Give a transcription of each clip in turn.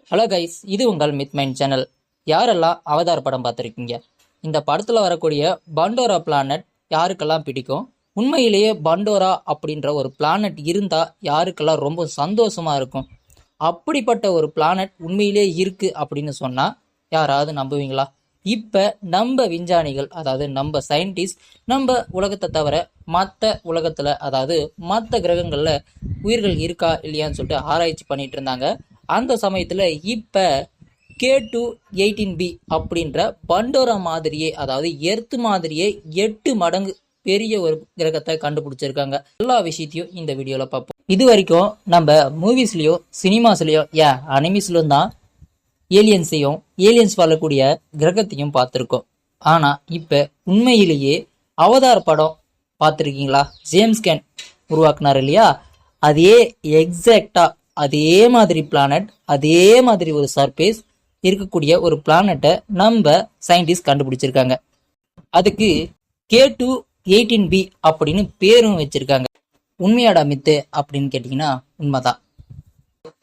Hello guys, இது உங்கள் myth mind channel. யாரெல்லாம் அவதார் படம் பார்த்துருக்கீங்க? இந்த படத்தில் வரக்கூடிய பண்டோரா பிளானட் யாருக்கெல்லாம் பிடிக்கும்? உண்மையிலேயே பண்டோரா அப்படின்ற ஒரு பிளானட் இருந்தால் யாருக்கெல்லாம் ரொம்ப சந்தோஷமாக இருக்கும்? அப்படிப்பட்ட ஒரு பிளானட் உண்மையிலே இருக்குது அப்படின்னு சொன்னால் யாராவது நம்புவீங்களா? இப்போ நம்ம விஞ்ஞானிகள், அதாவது நம்ம சயின்டிஸ்ட், நம்ம உலகத்தை தவிர மற்ற உலகத்தில், அதாவது மற்ற கிரகங்களில் உயிர்கள் இருக்கா இல்லையான்னு சொல்லிட்டு ஆராய்ச்சி பண்ணிட்டு இருந்தாங்க. அந்த சமயத்தில் இப்போ K2-18b அப்படின்ற பண்டோரா மாதிரியே, அதாவது எர்த்து மாதிரியே 8 மடங்கு பெரிய ஒரு கிரகத்தை கண்டுபிடிச்சிருக்காங்க. எல்லா விஷயத்தையும் இந்த வீடியோவில் பார்ப்போம். இது வரைக்கும் நம்ம மூவிஸ்லேயோ சினிமாஸ்லேயோ அனிமிஸ்லையும் தான் ஏலியன்ஸையும் ஏலியன்ஸ் வாழக்கூடிய கிரகத்தையும் பார்த்துருக்கோம். ஆனால் இப்போ உண்மையிலேயே அவதார் படம் பார்த்துருக்கீங்களா? ஜேம்ஸ் கேன் உருவாக்குனார் இல்லையா? அதே எக்ஸாக்டாக அதே மாதிரி பிளானட், அதே மாதிரி ஒரு சர்ஃபேஸ் இருக்கக்கூடிய ஒரு பிளானட்டை நம்ம சயின்டிஸ்ட் கண்டுபிடிச்சிருக்காங்க. அதுக்கு K2-18b அப்படின்னு பேரும் வச்சிருக்காங்க. உண்மையாடா மித்து அப்படின்னு கேட்டிங்கன்னா உண்மைதான்.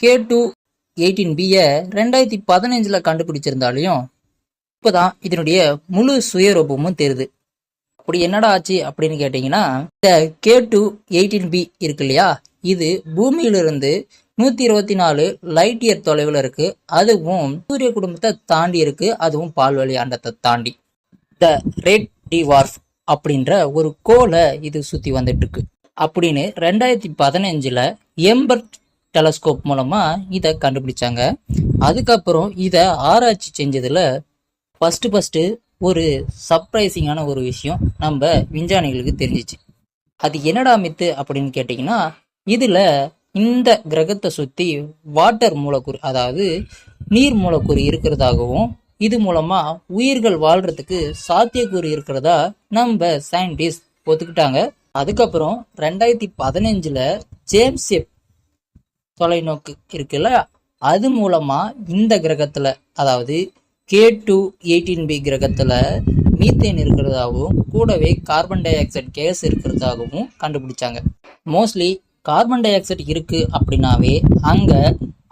K2-18bயை 2015 கண்டுபிடிச்சிருந்தாலையும் இப்போதான் இதனுடைய முழு சுயரூபமும் தெரியுது. அப்படி என்னடா ஆச்சு அப்படின்னு கேட்டிங்கன்னா, இந்த K2-18b இருக்கு இல்லையா, இது பூமியிலிருந்து 124 லைட் இயர் தொலைவில் இருக்கு. அதுவும் சூரிய குடும்பத்தை தாண்டி இருக்கு. அதுவும் பால்வழி அண்டத்தை தாண்டி த ரெட் டிவார்ஃப் அப்படின்ற ஒரு கோளை இது சுற்றி வந்துட்டு இருக்கு அப்படின்னு 2015 எம்பர்ட் டெலஸ்கோப் மூலமா இதை கண்டுபிடிச்சாங்க. அதுக்கப்புறம் இதை ஆராய்ச்சி செஞ்சதுல ஃபர்ஸ்ட் ஒரு சர்ப்ரைசிங்கான ஒரு விஷயம் நம்ம விஞ்ஞானிகளுக்கு தெரிஞ்சிச்சு. அது என்னடா மித்து அப்படின்னு கேட்டிங்கன்னா, இதில் இந்த கிரகத்தை சுற்றி வாட்டர் மூலக்கூறு, அதாவது நீர் மூலக்கூறு இருக்கிறதாகவும் இது மூலமா உயிர்கள் வாழ்றதுக்கு சாத்தியக்கூறு இருக்கிறதா நம்ம சயின்டிஸ்ட் ஒத்துக்கிட்டாங்க. அதுக்கப்புறம் 2015 ஜேம்ஸ் வெப் தொலைநோக்கு இருக்குல்ல, அது மூலமா இந்த கிரகத்துல, அதாவது K2-18b கிரகத்துல மீத்தேன் இருக்கிறதாகவும் கூடவே கார்பன் டை ஆக்சைடு கேஸ் இருக்கிறதாகவும் கண்டுபிடிச்சாங்க. மோஸ்ட்லி கார்பன் டை ஆக்சைடு இருக்கு அப்படின்னாவே அங்க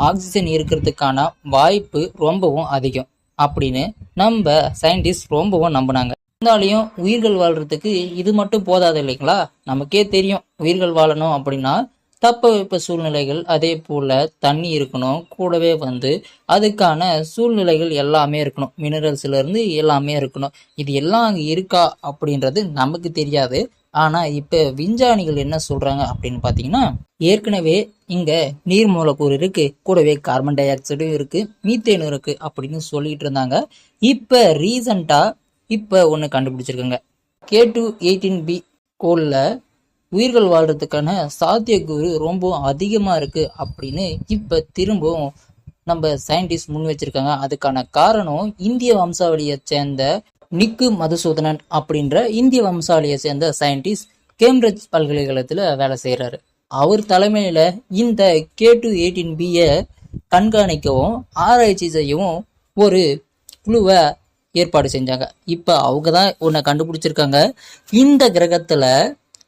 ஆக்சிஜன் இருக்கிறதுக்கான வாய்ப்பு ரொம்பவும் அதிகம் அப்படின்னு நம்ம சயின்டிஸ்ட் ரொம்பவும் நம்பினாங்க. இருந்தாலையும் உயிர்கள் வாழ்றதுக்கு இது மட்டும் போதாது இல்லைங்களா? நமக்கே தெரியும், உயிர்கள் வாழணும் அப்படின்னா தட்பவெப்ப சூழ்நிலைகள், அதே போல தண்ணி இருக்கணும், கூடவே அதுக்கான சூழ்நிலைகள் எல்லாமே இருக்கணும், மினரல்ஸ்ல இருந்து எல்லாமே இருக்கணும். இது எல்லாம் அங்கே இருக்கா அப்படின்றது நமக்கு தெரியாது. ஆனா இப்ப விஞ்ஞானிகள் என்ன சொல்றாங்க அப்படின்னு பாத்தீங்கன்னா, ஏற்கனவே இங்க நீர் மூலக்கூறு இருக்கு, கூடவே கார்பன் டை ஆக்சைடும் இருக்கு, மீத்தேனும் இருக்கு அப்படின்னு சொல்லிட்டு இருந்தாங்க. இப்ப ரீசண்டா ஒண்ணு கண்டுபிடிச்சிருக்காங்க. K2-18b கோள்ல உயிர்கள் வாழ்றதுக்கான சாத்தியக்கூறு ரொம்ப அதிகமா இருக்கு அப்படின்னு இப்ப திரும்பவும் நம்ம சயின்டிஸ்ட் முன் வச்சிருக்காங்க. அதுக்கான காரணம் இந்திய வம்சாவளியை சேர்ந்த நிக்கு மதுசூதனன் அப்படின்ற இந்திய வம்சாவளியை சேர்ந்த சயின்டிஸ்ட் கேம்பிரிட்ஜ் பல்கலைக்கழகத்துல வேலை செய்யறாரு. அவர் தலைமையில இந்த K2-18bயை கண்காணிக்கவும் ஆராய்ச்சி செய்யவும் ஒரு குழுவை ஏற்பாடு செஞ்சாங்க. இப்ப அவங்க தான் ஒன்ன கண்டுபிடிச்சிருக்காங்க. இந்த கிரகத்துல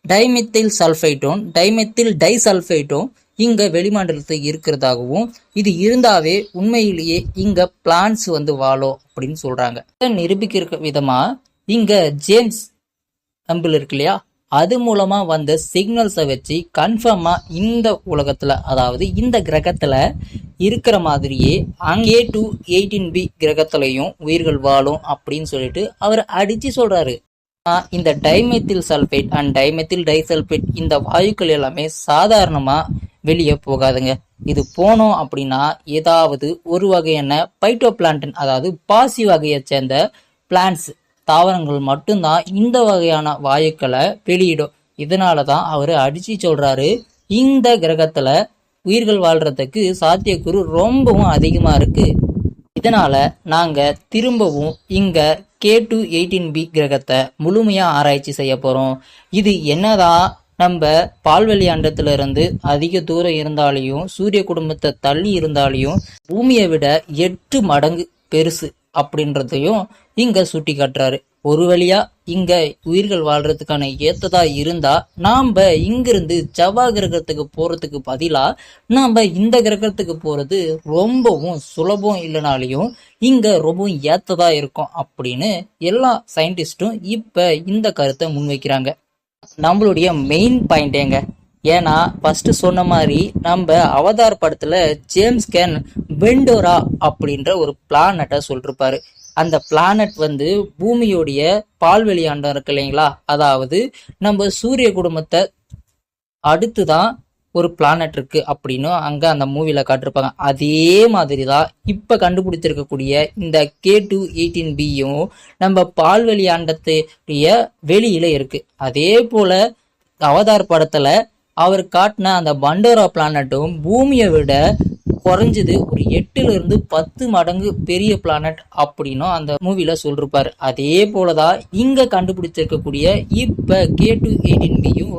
டைமெத்தில் சல்ஃபைட்டும் டைமெத்தில் டைசல்ஃபைட்டும் இங்க வெளிமண்டலத்தில் இருக்கிறதாகவும், இது இருந்தாவே உண்மையிலேயே இங்க பிளான்ஸ் வாழும் அப்படின்னு சொல்றாங்க. நிரூபிக்கிற விதமா இங்க ஜேம்ஸ் கம்பிள் இருக்கு இல்லையா, அது மூலமா வந்த சிக்னல்ஸை வச்சு கன்ஃபார்மா இந்த உலகத்துல, அதாவது இந்த கிரகத்துல இருக்கிற மாதிரியே அங்கே K2-18b கிரகத்திலையும் உயிர்கள் வாழும் அப்படின்னு சொல்லிட்டு அவர் அடிச்சு சொல்றாரு. இந்த dimethyl sulphate and dimethyl disulphate இந்த வாயுக்கள் எல்லாமே சாதாரணமா வெளியே போகாதுங்க. இது போனோம் அப்படின்னா ஏதாவது ஒரு வகையான பைட்டோ பிளான்டன், அதாவது பாசி வகையை சேர்ந்த பிளான்ட்ஸ், தாவரங்கள் மட்டும்தான் இந்த வகையான வாயுக்களை வெளியிடும். இதனாலதான் அவரு அடிச்சு சொல்றாரு, இந்த கிரகத்துல உயிர்கள் வாழ்றதுக்கு சாத்தியக்கூறு ரொம்பவும் அதிகமா இருக்கு. இதனால நாங்க திரும்பவும் இங்க K2-18b கிரகத்தை முழுமையா ஆராய்ச்சி செய்ய போறோம். இது என்னதான் நம்ம பால்வெளி அண்டத்துல இருந்து அதிக தூரம் இருந்தாலையும் சூரிய குடும்பத்தை தள்ளி இருந்தாலையும் பூமியை விட 8 மடங்கு பெருசு அப்படின்றதையும் இங்க சுட்டி காட்டுறாரு. ஒரு வழியா இங்க உயிர்கள் வாழ்றதுக்கான ஏத்ததா இருந்தா நாம இங்கிருந்து செவ்வாய் கிரகத்துக்கு போறதுக்கு பதிலா நாம இந்த கிரகத்துக்கு போறது ரொம்பவும் சுலபம் இல்லைனாலையும் இங்க ரொம்பவும் ஏத்ததா இருக்கும் அப்படின்னு எல்லா சயின்டிஸ்டும் இப்ப இந்த கருத்தை முன்வைக்கிறாங்க. நம்மளுடைய மெயின் பாயிண்டேங்க. ஏன்னா ஃபர்ஸ்ட் சொன்ன மாதிரி நம்ம அவதார் படத்துல ஜேம்ஸ் கேன் வெண்டோரா அப்படின்ற ஒரு பிளானட்டை சொல்லிருப்பாரு. அந்த பிளானட் வந்து பூமியோடைய பால்வெளி அண்டம் இருக்கு இல்லைங்களா, அதாவது நம்ம சூரிய குடும்பத்தை அடுத்துதான் ஒரு பிளானட் இருக்கு அப்படின்னு அங்க அந்த மூவில காட்டிருப்பாங்க. அதே மாதிரிதான் இப்ப கண்டுபிடிச்சிருக்கக்கூடிய இந்த K2-18bயும் நம்ம பால்வெளி அண்டத்துடைய வெளியில இருக்கு. அதே போல அவதார் படத்துல அவர் காட்டின அந்த பண்டோரா பிளானட்டும் பூமியை விட குறைஞ்சது ஒரு 8 to 10 மடங்கு பெரிய பிளானட் அப்படின்னும் அந்த மூவில சொல்லிருப்பாரு. அதே போலதான் இங்க கண்டுபிடிச்சிருக்கக்கூடிய இப்ப K2-18bயும்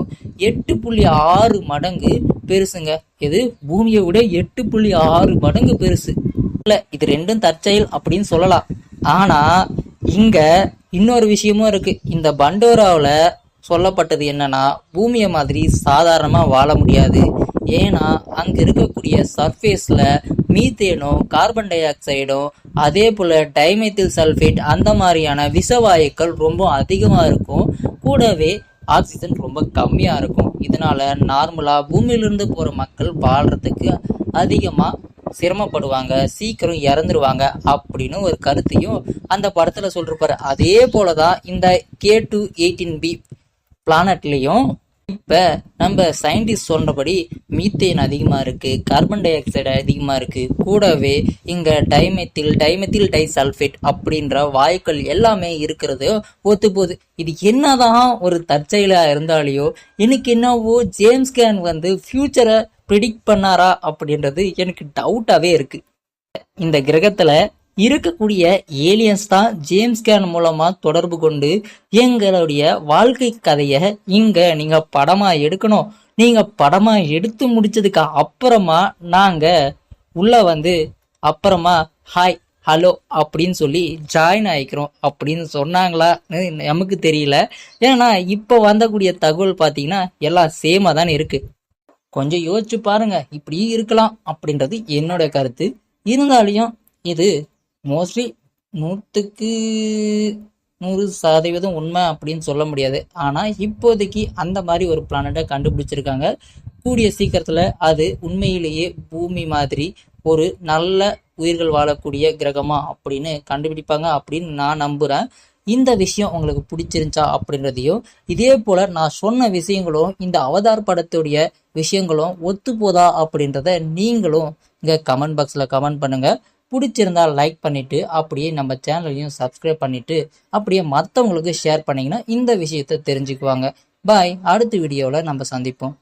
8.6 மடங்கு பெருசுங்க. இது பூமியை விட 8.6 மடங்கு பெருசு இல்ல. இது ரெண்டும் தற்செயல் அப்படின்னு சொல்லலாம். ஆனா இங்க இன்னொரு விஷயமும் இருக்கு. இந்த பண்டோராவில் சொல்லப்பட்டது என்னன்னா, பூமியை மாதிரி சாதாரணமா வாழ முடியாது. ஏன்னா அங்க இருக்கக்கூடிய சர்ஃபேஸ்ல மீத்தேனும் கார்பன் டை ஆக்சைடும் அதே போல டைமெத்தில் சல்ஃபேட் அந்த மாதிரியான விஷவாயுக்கள் ரொம்ப அதிகமா இருக்கும். கூடவே ஆக்சிஜன் ரொம்ப கம்மியா இருக்கும். இதனால நார்மலா பூமியிலிருந்து போற மக்கள் வாழ்றதுக்கு அதிகமா சிரமப்படுவாங்க, சீக்கிரம் இறந்துருவாங்க அப்படின்னு ஒரு கருத்தையும் அந்த படத்துல சொல்லிருப்பாரு. அதே போலதான் இந்த K2-18b பிளானட்லயும் இப்ப நம்ம சயின்டிஸ்ட் சொன்னபடி மீத்தேன் அதிகமா இருக்கு, கார்பன் டை ஆக்சைடு அதிகமா இருக்கு, கூடவே இங்க டைமெத்தில் டை சல்ஃபேட் அப்படின்ற வாயுக்கள் எல்லாமே இருக்கிறது ஒத்து போகுது. இது என்னதான் ஒரு தற்செயலா இருந்தாலேயோ எனக்கு என்னவோ ஜேம்ஸ் கேன் வந்து ஃபியூச்சரை ப்ரிடிக்ட் பண்ணாரா அப்படின்றது எனக்கு டவுட்டாவே இருக்கு. இந்த கிரகத்துல இருக்கக்கூடிய ஏலியன்ஸ் தான் ஜேம்ஸ் கேன் மூலமா தொடர்பு கொண்டு எங்களுடைய வாழ்க்கை கதைய இங்க நீங்க படமா எடுக்கணும், நீங்க படமா எடுத்து முடிச்சதுக்கு அப்புறமா நாங்க உள்ள வந்து அப்புறமா ஹாய் ஹலோ அப்படின்னு சொல்லி ஜாயின் ஆயிக்கிறோம் அப்படின்னு சொன்னாங்களான்னு நமக்கு தெரியல. ஏன்னா இப்ப வந்தக்கூடிய தகவல் பாத்தீங்கன்னா எல்லாம் சேமா தானே இருக்கு. கொஞ்சம் யோசிச்சு பாருங்க, இப்படி இருக்கலாம் அப்படின்றது என்னோட கருத்து. இருந்தாலையும் இது மோஸ்ட்லி 100% உண்மை அப்படின்னு சொல்ல முடியாது. ஆனா இப்போதைக்கு அந்த மாதிரி ஒரு பிளானட்டை கண்டுபிடிச்சிருக்காங்க. கூடிய சீக்கிரத்துல அது உண்மையிலேயே பூமி மாதிரி ஒரு நல்ல உயிர்கள் வாழக்கூடிய கிரகமா அப்படின்னு கண்டுபிடிப்பாங்க அப்படின்னு நான் நம்புறேன். இந்த விஷயம் உங்களுக்கு பிடிச்சிருந்துச்சா அப்படின்றதையும், இதே போல நான் சொன்ன விஷயங்களும் இந்த அவதார் படத்துடைய விஷயங்களும் ஒத்து போதா அப்படின்றத நீங்களும் இங்க கமெண்ட் பாக்ஸ்ல கமெண்ட் பண்ணுங்க. பிடிச்சிருந்தா லைக் பண்ணிட்டு அப்படியே நம்ம சேனலையும் சப்ஸ்கிரைப் பண்ணிட்டு அப்படியே மற்றவங்களுக்கு ஷேர் பண்ணீங்கன்னா இந்த விஷயத்த தெரிஞ்சுக்குவாங்க. பாய். அடுத்த வீடியோவில் நம்ம சந்திப்போம்.